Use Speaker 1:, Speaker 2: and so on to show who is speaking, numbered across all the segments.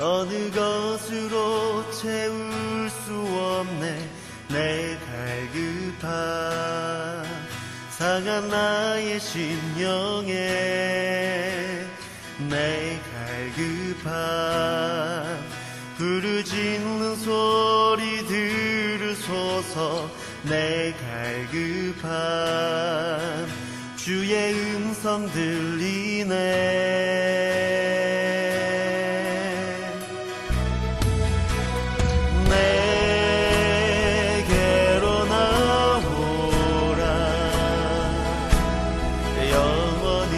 Speaker 1: 어느 것으로 채울 수 없네. 내 갈급한 상한 나의 심령에 내 갈급한 부르짖는 소리 들으소서. 내 갈급한 주의 음성 들리네. 내게로 나오라. 영원히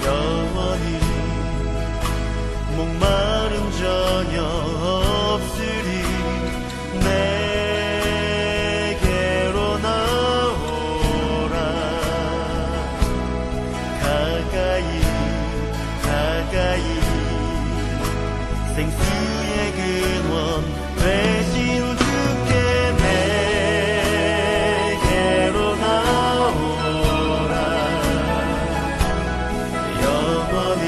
Speaker 1: 영원히 목마름 전혀 없으리. 내게로 나오라. 가까이 가까이 생수의 근원 되신 주께 내게로 나오라. 영원히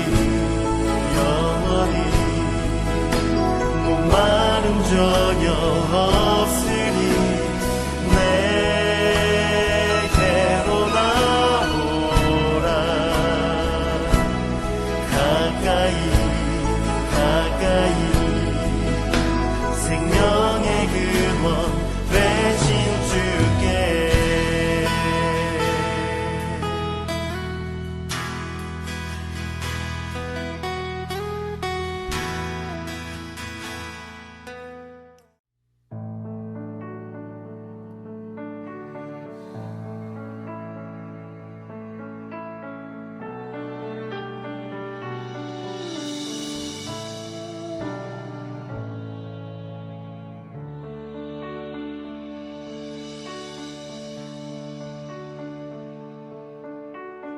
Speaker 1: 영원히 목마름 전혀 없으리. 내게로 나오라. 가까이 가까이 생명의 근원 되신 주께.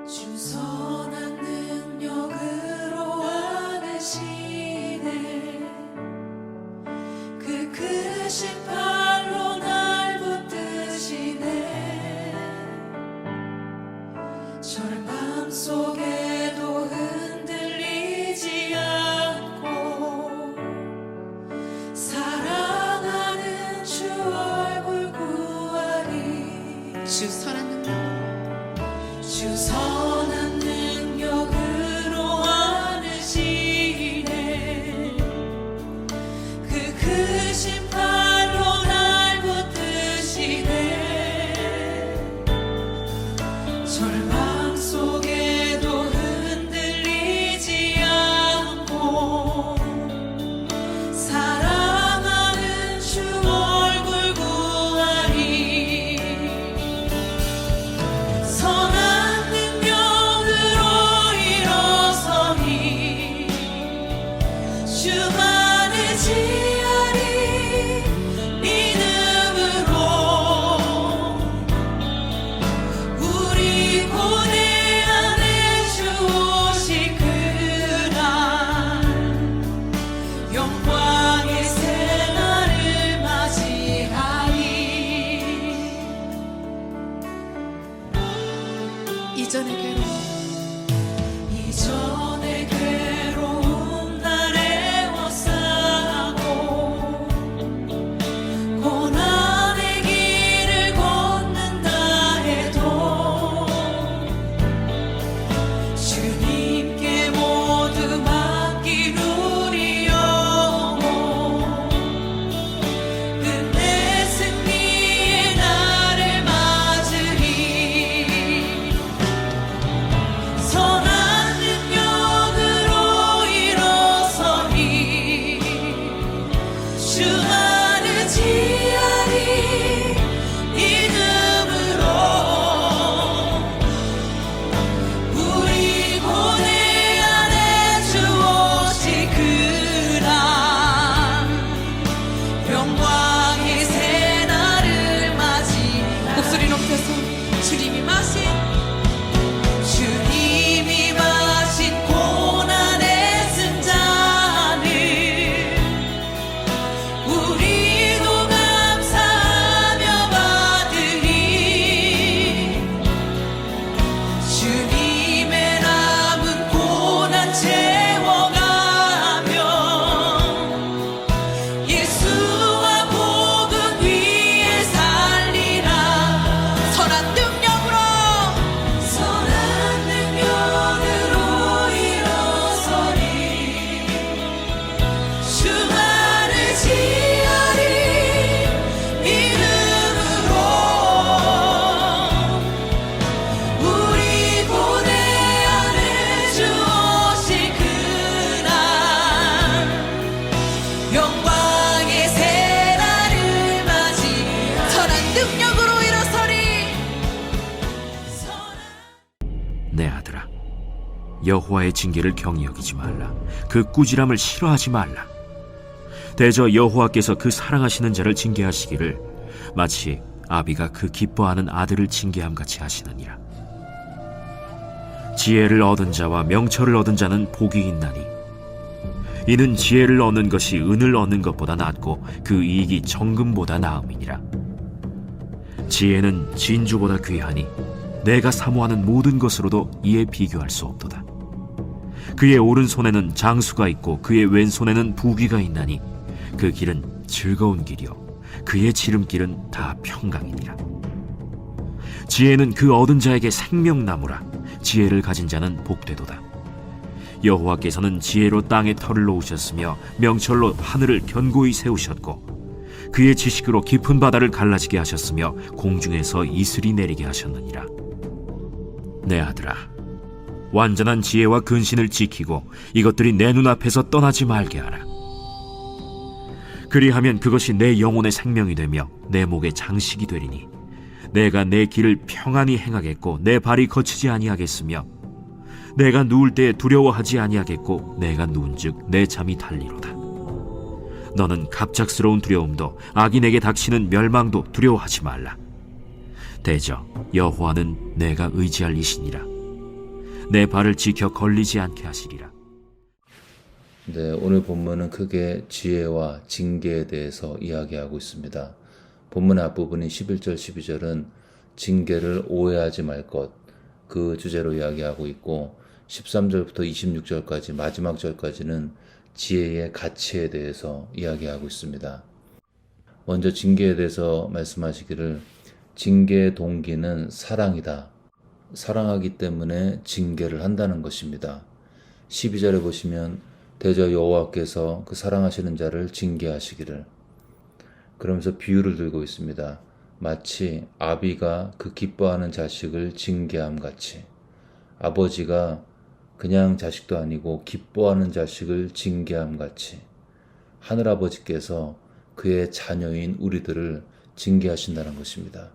Speaker 2: 주 선한 능력으로 안으시네. 그 크신 팔로 날 붙드시네. 절망 속에도 흔들리지 않고 사랑하는 주 얼굴 구하리. 주 선한 능력으로 안으시네. 그 크신 팔로 날 붙드시네. 절망 속에도 흔들리지 않고 사랑하는 주 얼굴 구하리. 선한 능력으로 일어서니 주만을 지하리. 믿음으로 우리 고뇌 안에 주 오실 그날 영광의 새날을 맞이하리. 이전의 괴로움 날 애워싸고
Speaker 3: 여호와의 징계를 경히 여기지 말라. 그 꾸지람을 싫어하지 말라. 대저 여호와께서 그 사랑하시는 자를 징계하시기를 마치 아비가 그 기뻐하는 아들을 징계함같이 하시느니라. 지혜를 얻은 자와 명철을 얻은 자는 복이 있나니 이는 지혜를 얻는 것이 은을 얻는 것보다 낫고 그 이익이 정금보다 나음이니라. 지혜는 진주보다 귀하니 내가 사모하는 모든 것으로도 이에 비교할 수 없도다. 그의 오른손에는 장수가 있고 그의 왼손에는 부귀가 있나니 그 길은 즐거운 길이요 그의 지름길은 다 평강이니라. 지혜는 그 얻은 자에게 생명나무라. 지혜를 가진 자는 복되도다. 여호와께서는 지혜로 땅에 털을 놓으셨으며 명철로 하늘을 견고히 세우셨고 그의 지식으로 깊은 바다를 갈라지게 하셨으며 공중에서 이슬이 내리게 하셨느니라. 내 아들아, 완전한 지혜와 근신을 지키고 이것들이 내 눈앞에서 떠나지 말게 하라. 그리하면 그것이 내 영혼의 생명이 되며 내 목의 장식이 되리니 내가 내 길을 평안히 행하겠고 내 발이 거치지 아니하겠으며 내가 누울 때에 두려워하지 아니하겠고 내가 누운즉 내 잠이 달리로다. 너는 갑작스러운 두려움도 악인에게 닥치는 멸망도 두려워하지 말라. 대저 여호와는 내가 의지할 이시니라. 내 발을 지켜 걸리지 않게 하시리라.
Speaker 4: 네, 오늘 본문은 크게 지혜와 징계에 대해서 이야기하고 있습니다. 본문의 앞부분인 11절, 12절은 징계를 오해하지 말 것, 그 주제로 이야기하고 있고 13절부터 26절까지 마지막 절까지는 지혜의 가치에 대해서 이야기하고 있습니다. 먼저 징계에 대해서 말씀하시기를 징계의 동기는 사랑이다. 사랑하기 때문에 징계를 한다는 것입니다. 12절에 보시면 대저 여호와께서 그 사랑하시는 자를 징계하시기를, 그러면서 비유를 들고 있습니다. 마치 아비가 그 기뻐하는 자식을 징계함같이, 아버지가 그냥 자식도 아니고 기뻐하는 자식을 징계함같이 하늘아버지께서 그의 자녀인 우리들을 징계하신다는 것입니다.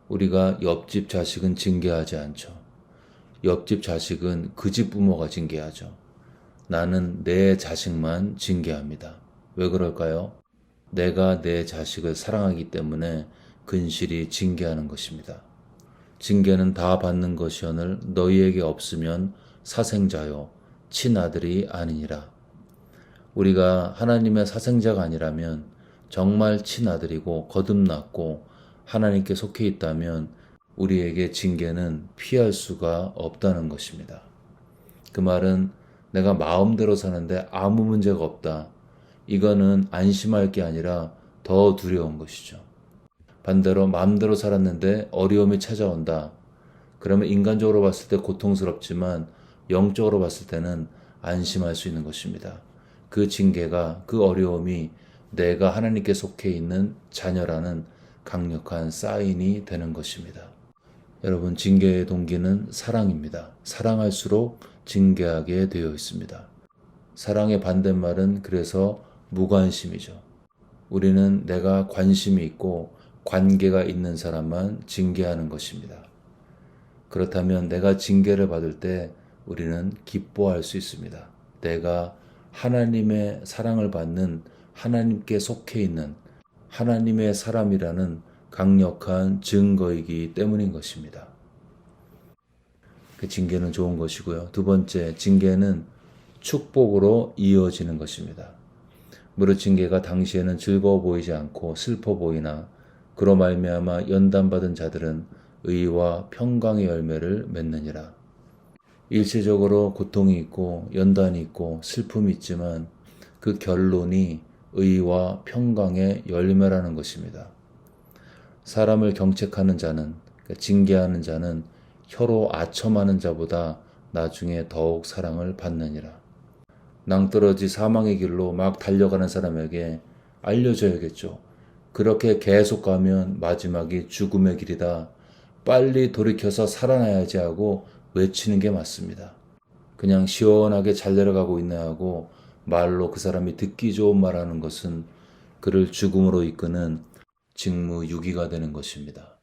Speaker 4: 우리가 옆집 자식은 징계하지 않죠. 옆집 자식은 그 집 부모가 징계하죠. 나는 내 자식만 징계합니다. 왜 그럴까요? 내가 내 자식을 사랑하기 때문에 근실이 징계하는 것입니다. 징계는 다 받는 것이오늘 너희에게 없으면 사생자요 친아들이 아니니라. 우리가 하나님의 사생자가 아니라면, 정말 친아들이고 거듭났고 하나님께 속해 있다면 우리에게 징계는 피할 수가 없다는 것입니다. 그 말은 내가 마음대로 사는데 아무 문제가 없다, 이거는 안심할 게 아니라 더 두려운 것이죠. 반대로 마음대로 살았는데 어려움이 찾아온다, 그러면 인간적으로 봤을 때 고통스럽지만 영적으로 봤을 때는 안심할 수 있는 것입니다. 그 징계가, 그 어려움이 내가 하나님께 속해 있는 자녀라는 강력한 사인이 되는 것입니다. 여러분, 징계의 동기는 사랑입니다. 사랑할수록 징계하게 되어 있습니다. 사랑의 반대말은 그래서 무관심이죠. 우리는 내가 관심이 있고 관계가 있는 사람만 징계하는 것입니다. 그렇다면 내가 징계를 받을 때 우리는 기뻐할 수 있습니다. 내가 하나님의 사랑을 받는, 하나님께 속해 있는 하나님의 사람이라는 강력한 증거이기 때문인 것입니다. 그 징계는 좋은 것이고요. 두 번째, 징계는 축복으로 이어지는 것입니다. 무릇 징계가 당시에는 즐거워 보이지 않고 슬퍼 보이나 그로 말미암아 연단받은 자들은 의와 평강의 열매를 맺느니라. 일시적으로 고통이 있고 연단이 있고 슬픔이 있지만 그 결론이 의와 평강의 열매라는 것입니다. 사람을 경책하는 자는, 징계하는 자는 혀로 아첨하는 자보다 나중에 더욱 사랑을 받느니라. 낭떠러지 사망의 길로 막 달려가는 사람에게 알려줘야겠죠. 그렇게 계속 가면 마지막이 죽음의 길이다, 빨리 돌이켜서 살아나야지 하고 외치는 게 맞습니다. 그냥 시원하게 잘 내려가고 있네 하고 말로 그 사람이 듣기 좋은 말하는 것은 그를 죽음으로 이끄는 직무유기가 되는 것입니다.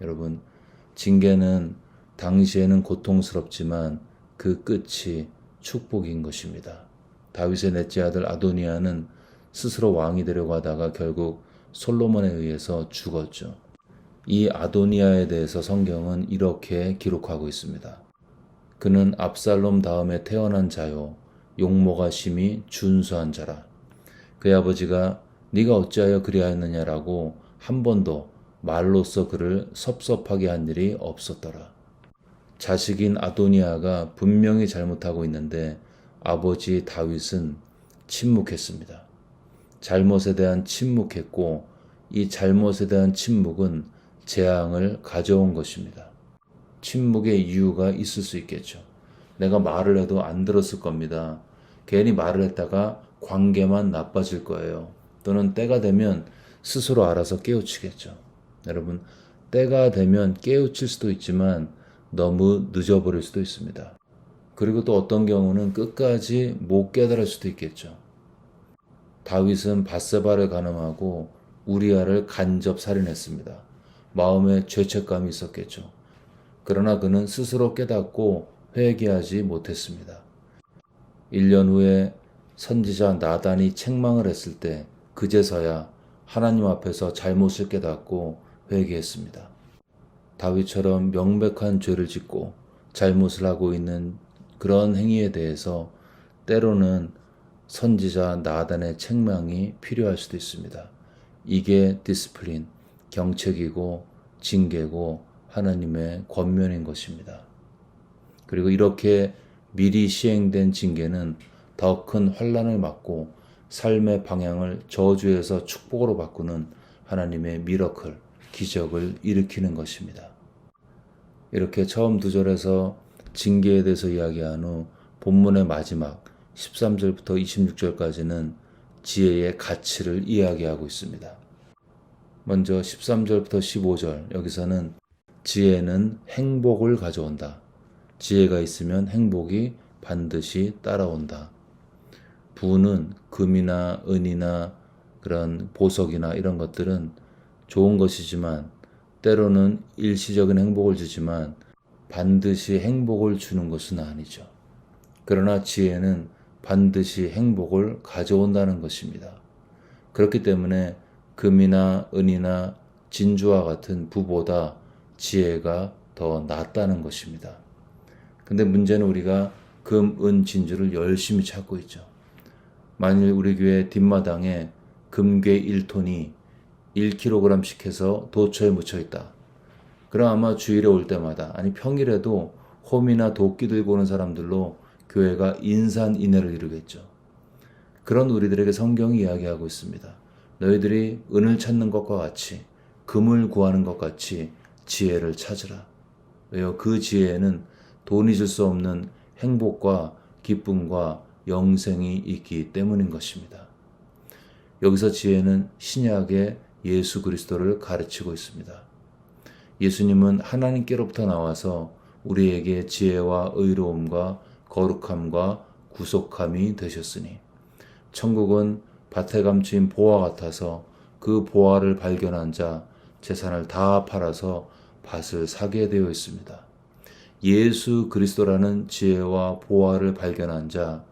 Speaker 4: 여러분, 징계는 당시에는 고통스럽지만 그 끝이 축복인 것입니다. 다윗의 넷째 아들 아도니아는 스스로 왕이 되려고 하다가 결국 솔로몬에 의해서 죽었죠. 이 아도니아에 대해서 성경은 이렇게 기록하고 있습니다. 그는 압살롬 다음에 태어난 자요 용모가 심히 준수한 자라. 그의 아버지가 네가 어찌하여 그리하였느냐라고 한 번도 말로써 그를 섭섭하게 한 일이 없었더라. 자식인 아도니아가 분명히 잘못하고 있는데 아버지 다윗은 침묵했습니다. 잘못에 대한 침묵했고 이 잘못에 대한 침묵은 재앙을 가져온 것입니다. 침묵의 이유가 있을 수 있겠죠. 내가 말을 해도 안 들었을 겁니다. 괜히 말을 했다가 관계만 나빠질 거예요. 또는 때가 되면 스스로 알아서 깨우치겠죠. 여러분, 때가 되면 깨우칠 수도 있지만 너무 늦어버릴 수도 있습니다. 그리고 또 어떤 경우는 끝까지 못 깨달을 수도 있겠죠. 다윗은 밧세바를 간음하고 우리아를 간접 살인했습니다. 마음에 죄책감이 있었겠죠. 그러나 그는 스스로 깨닫고 회개하지 못했습니다. 1년 후에 선지자 나단이 책망을 했을 때 그제서야 하나님 앞에서 잘못을 깨닫고 회개했습니다. 다윗처럼 명백한 죄를 짓고 잘못을 하고 있는 그런 행위에 대해서 때로는 선지자 나단의 책망이 필요할 수도 있습니다. 이게 디스플린, 경책이고 징계고 하나님의 권면인 것입니다. 그리고 이렇게 미리 시행된 징계는 더 큰 환난을 막고 삶의 방향을 저주에서 축복으로 바꾸는 하나님의 미러클, 기적을 일으키는 것입니다. 이렇게 처음 두 절에서 징계에 대해서 이야기한 후 본문의 마지막 13절부터 26절까지는 지혜의 가치를 이야기하고 있습니다. 먼저 13절부터 15절, 여기서는 지혜는 행복을 가져온다. 지혜가 있으면 행복이 반드시 따라온다. 부는 금이나 은이나 그런 보석이나 이런 것들은 좋은 것이지만 때로는 일시적인 행복을 주지만 반드시 행복을 주는 것은 아니죠. 그러나 지혜는 반드시 행복을 가져온다는 것입니다. 그렇기 때문에 금이나 은이나 진주와 같은 부보다 지혜가 더 낫다는 것입니다. 근데 문제는 우리가 금, 은, 진주를 열심히 찾고 있죠. 만일 우리 교회 뒷마당에 금괴 1톤이 1kg씩 해서 도처에 묻혀 있다. 그럼 아마 주일에 올 때마다, 아니 평일에도 홈이나 도끼 들고 오는 사람들로 교회가 인산인해를 이루겠죠. 그런 우리들에게 성경이 이야기하고 있습니다. 너희들이 은을 찾는 것과 같이, 금을 구하는 것 같이 지혜를 찾으라. 왜요? 그 지혜에는 돈이 줄 수 없는 행복과 기쁨과 영생이 있기 때문인 것입니다. 여기서 지혜는 신약의 예수 그리스도를 가르치고 있습니다. 예수님은 하나님께로부터 나와서 우리에게 지혜와 의로움과 거룩함과 구속함이 되셨으니 천국은 밭에 감추인 보화 같아서 그 보화를 발견한 자 재산을 다 팔아서 밭을 사게 되어 있습니다. 예수 그리스도라는 지혜와 보화를 발견한 자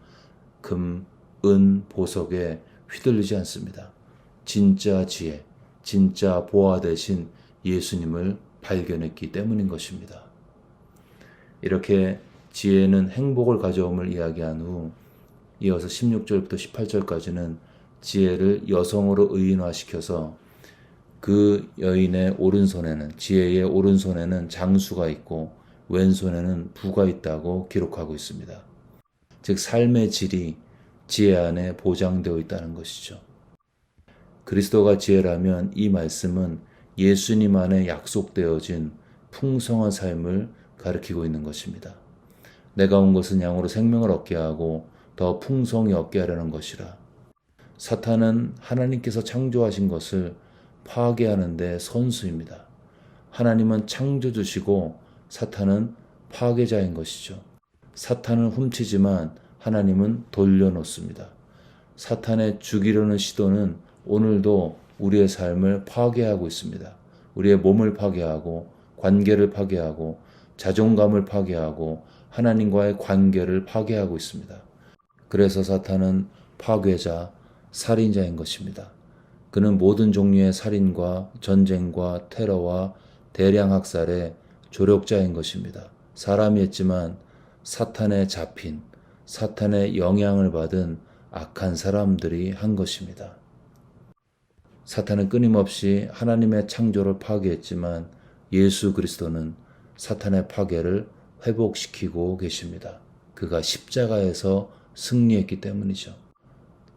Speaker 4: 금, 은, 보석에 휘둘리지 않습니다. 진짜 지혜, 진짜 보화 대신 예수님을 발견했기 때문인 것입니다. 이렇게 지혜는 행복을 가져옴을 이야기한 후 이어서 16절부터 18절까지는 지혜를 여성으로 의인화시켜서 그 여인의 오른손에는, 지혜의 오른손에는 장수가 있고 왼손에는 부가 있다고 기록하고 있습니다. 즉 삶의 질이 지혜 안에 보장되어 있다는 것이죠. 그리스도가 지혜라면 이 말씀은 예수님 안에 약속되어진 풍성한 삶을 가리키고 있는 것입니다. 내가 온 것은 양으로 생명을 얻게 하고 더 풍성히 얻게 하려는 것이라. 사탄은 하나님께서 창조하신 것을 파괴하는 데 선수입니다. 하나님은 창조주시고 사탄은 파괴자인 것이죠. 사탄은 훔치지만 하나님은 돌려놓습니다. 사탄의 죽이려는 시도는 오늘도 우리의 삶을 파괴하고 있습니다. 우리의 몸을 파괴하고 관계를 파괴하고 자존감을 파괴하고 하나님과의 관계를 파괴하고 있습니다. 그래서 사탄은 파괴자, 살인자인 것입니다. 그는 모든 종류의 살인과 전쟁과 테러와 대량 학살의 조력자인 것입니다. 사람이 했지만 사탄에 잡힌, 사탄의 영향을 받은 악한 사람들이 한 것입니다. 사탄은 끊임없이 하나님의 창조를 파괴했지만 예수 그리스도는 사탄의 파괴를 회복시키고 계십니다. 그가 십자가에서 승리했기 때문이죠.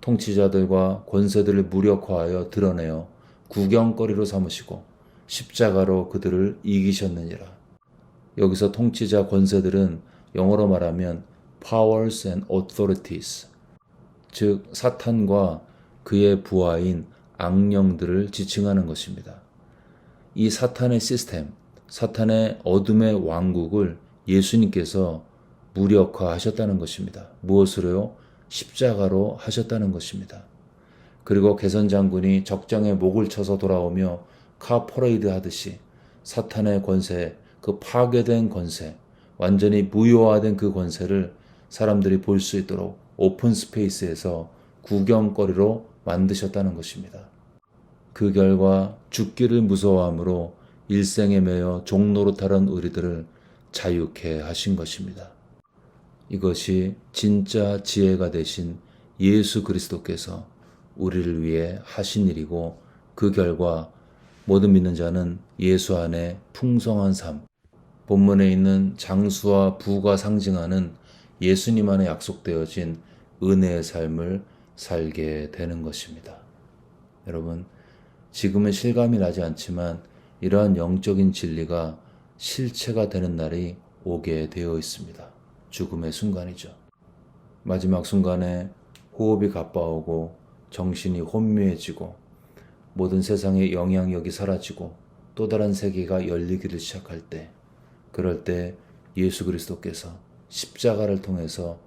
Speaker 4: 통치자들과 권세들을 무력화하여 드러내어 구경거리로 삼으시고 십자가로 그들을 이기셨느니라. 여기서 통치자 권세들은 영어로 말하면 powers and authorities, 즉 사탄과 그의 부하인 악령들을 지칭하는 것입니다. 이 사탄의 시스템, 사탄의 어둠의 왕국을 예수님께서 무력화하셨다는 것입니다. 무엇으로요? 십자가로 하셨다는 것입니다. 그리고 개선 장군이 적장에 목을 쳐서 돌아오며 카 퍼레이드 하듯이 사탄의 권세, 그 파괴된 권세, 완전히 무효화된 그 권세를 사람들이 볼 수 있도록 오픈 스페이스에서 구경거리로 만드셨다는 것입니다. 그 결과 죽기를 무서워함으로 일생에 매여 종노릇하던 우리들을 자유케 하신 것입니다. 이것이 진짜 지혜가 되신 예수 그리스도께서 우리를 위해 하신 일이고, 그 결과 모든 믿는 자는 예수 안에 풍성한 삶, 본문에 있는 장수와 부가 상징하는 예수님 안에 약속되어진 은혜의 삶을 살게 되는 것입니다. 여러분, 지금은 실감이 나지 않지만 이러한 영적인 진리가 실체가 되는 날이 오게 되어 있습니다. 죽음의 순간이죠. 마지막 순간에 호흡이 가빠오고 정신이 혼미해지고 모든 세상의 영향력이 사라지고 또 다른 세계가 열리기를 시작할 때, 그럴 때 예수 그리스도께서 십자가를 통해서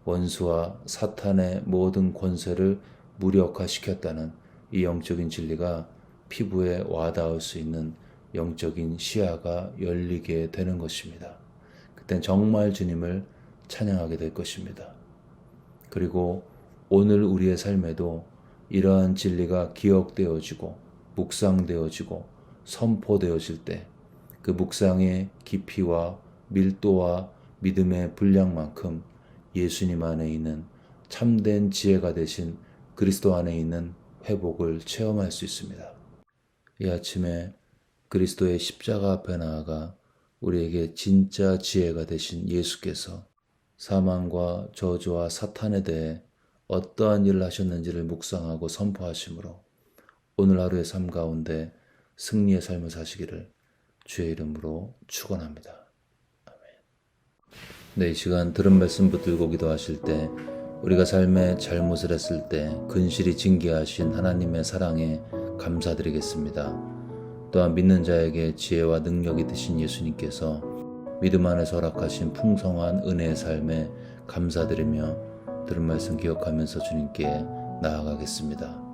Speaker 4: 원수와 사탄의 모든 권세를 무력화시켰다는 이 영적인 진리가 피부에 와닿을 수 있는 영적인 시야가 열리게 되는 것입니다. 그땐 정말 주님을 찬양하게 될 것입니다. 그리고 오늘 우리의 삶에도 이러한 진리가 기억되어지고 묵상되어지고 선포되어질 때, 그 묵상의 깊이와 밀도와 믿음의 분량만큼 예수님 안에 있는 참된 지혜가 되신 그리스도 안에 있는 회복을 체험할 수 있습니다. 이 아침에 그리스도의 십자가 앞에 나아가 우리에게 진짜 지혜가 되신 예수께서 사망과 저주와 사탄에 대해 어떠한 일을 하셨는지를 묵상하고 선포하심으로 오늘 하루의 삶 가운데 승리의 삶을 사시기를 주의 이름으로 축원합니다. 아멘. 네, 이 시간 들은 말씀 붙들고 기도하실 때, 우리가 삶에 잘못을 했을 때 근실히 징계하신 하나님의 사랑에 감사드리겠습니다. 또한 믿는 자에게 지혜와 능력이 되신 예수님께서 믿음 안에서 허락하신 풍성한 은혜의 삶에 감사드리며 들은 말씀 기억하면서 주님께 나아가겠습니다.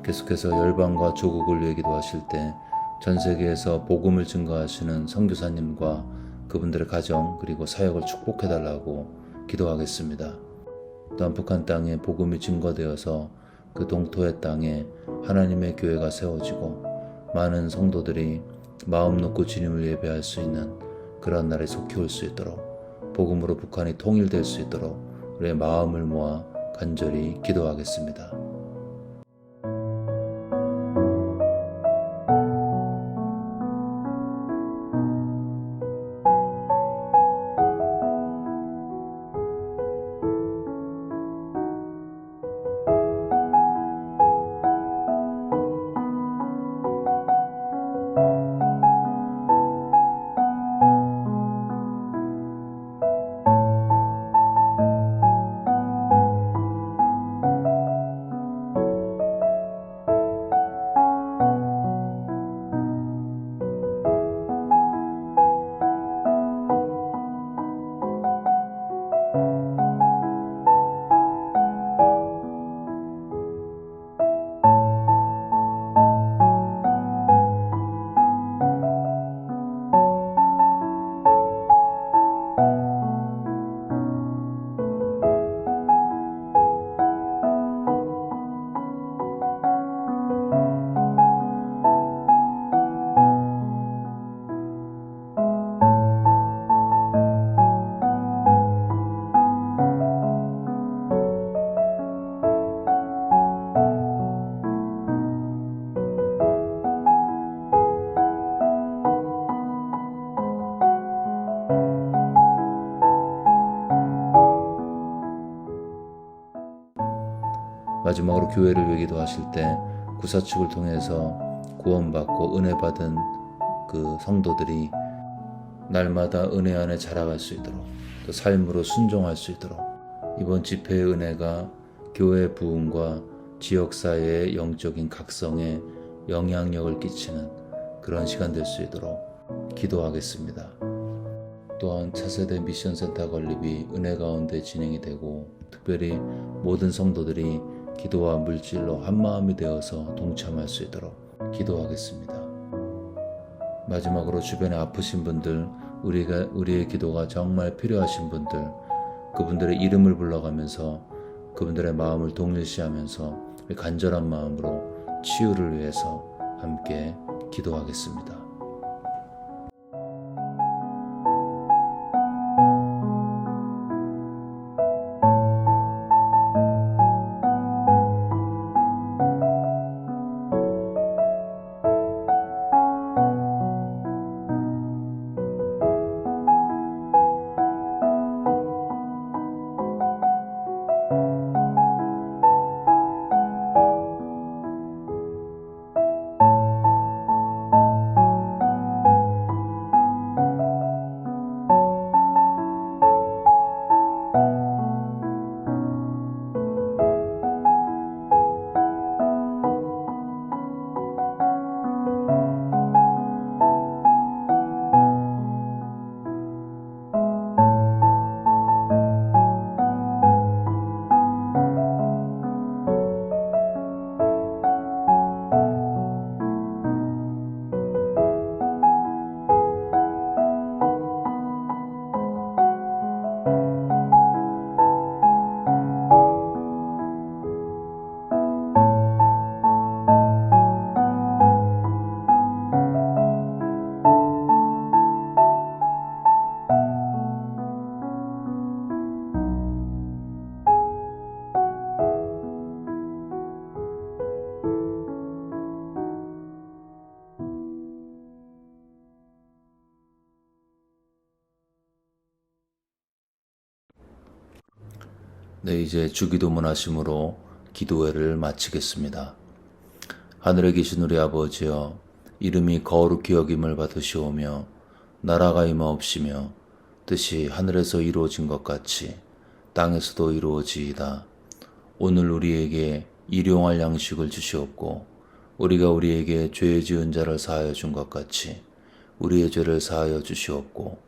Speaker 4: 계속해서 열방과 조국을 위해 기도하실 때 전 세계에서 복음을 증거하시는 선교사님과 그분들의 가정 그리고 사역을 축복해달라고 기도하겠습니다. 또한 북한 땅에 복음이 증거되어서 그 동토의 땅에 하나님의 교회가 세워지고 많은 성도들이 마음 놓고 주님을 예배할 수 있는 그런 날에 속히 올 수 있도록 복음으로 북한이 통일될 수 있도록 우리의 마음을 모아 간절히 기도하겠습니다. 마지막으로 교회를 위해 기도하실 때 구사축을 통해서 구원받고 은혜받은 그 성도들이 날마다 은혜 안에 자라갈 수 있도록 또 삶으로 순종할 수 있도록 이번 집회의 은혜가 교회의 부흥과 지역사회의 영적인 각성에 영향력을 끼치는 그런 시간 될 수 있도록 기도하겠습니다. 또한 차세대 미션센터 건립이 은혜 가운데 진행이 되고 특별히 모든 성도들이 기도와 물질로 한마음이 되어서 동참할 수 있도록 기도하겠습니다. 마지막으로 주변에 아프신 분들, 우리의 기도가 정말 필요하신 분들, 그분들의 이름을 불러가면서 그분들의 마음을 동일시하면서 간절한 마음으로 치유를 위해서 함께 기도하겠습니다. 네, 이제 주기도문 하심으로 기도회를 마치겠습니다. 하늘에 계신 우리 아버지여, 이름이 거룩히 여김을 받으시오며 나라가 임하옵시며 뜻이 하늘에서 이루어진 것 같이 땅에서도 이루어지이다. 오늘 우리에게 일용할 양식을 주시옵고 우리가 우리에게 죄 지은 자를 사하여 준 것 같이 우리의 죄를 사하여 주시옵고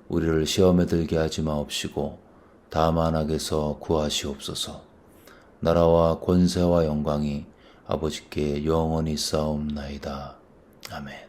Speaker 4: 우리를 시험에 들게 하지 마옵시고 다만 악에서 구하시옵소서. 나라와 권세와 영광이 아버지께 영원히 싸움나이다. 아멘.